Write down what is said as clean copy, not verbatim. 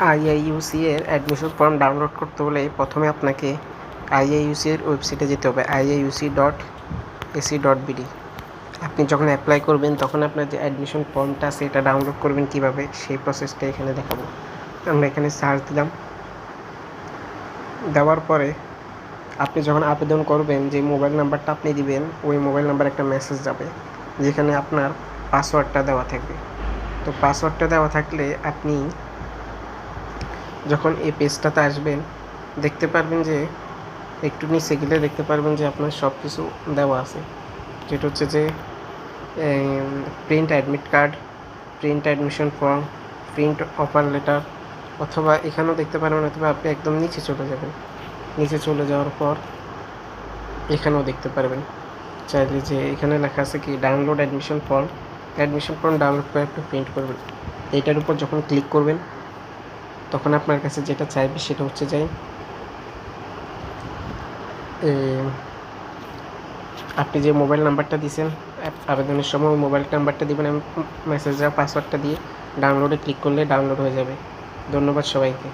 IIUC এর admission form download করতে হলে প্রথমে আপনাকে আইআইইউসি এর ওয়েবসাইটে যেতে হবে iiuc.ac.bd। আপনি যখন অ্যাপ্লাই করবেন তখন আপনার যে অ্যাডমিশন ফর্মটা আছে এটা ডাউনলোড করবেন কীভাবে সেই প্রসেসটা এখানে দেখাবো। আমরা এখানে সার্চ দিলাম, দেওয়ার পরে আপনি যখন আবেদন করবেন যে মোবাইল নাম্বারটা আপনি দিবেন ওই মোবাইল নাম্বার একটা মেসেজ যাবে যেখানে আপনার পাসওয়ার্ডটা দেওয়া থাকবে। তো পাসওয়ার্ডটা দেওয়া থাকলে আপনি যখন এই পেজটাতে আসবেন দেখতে পারবেন যে একটু নিচে গেলে দেখতে পারবেন যে আপনার সব কিছু দেওয়া আছে, যেটা হচ্ছে যে print admit card, print admission form, print offer letter, অথবা এখানেও দেখতে পারবেন অথবা আপনি একদম নিচে চলে যাবেন। নিচে চলে যাওয়ার পর এখানেও দেখতে পারবেন চাইলে যে এখানে লেখা আছে কি ডাউনলোড অ্যাডমিশন ফর্ম ডাউনলোড করে আপনি প্রিন্ট করবেন। এইটার উপর যখন ক্লিক করবেন তখন আপনার কাছে যেটা চাইবে সেটা হচ্ছে যে আপনি যে মোবাইল নাম্বারটা দিয়েছেন আবেদনের সময় ওই মোবাইল নাম্বারটা দিবেন, মেসেজের পাসওয়ার্ডটা দিয়ে ডাউনলোডে ক্লিক করলে ডাউনলোড হয়ে যাবে। ধন্যবাদ সবাইকে।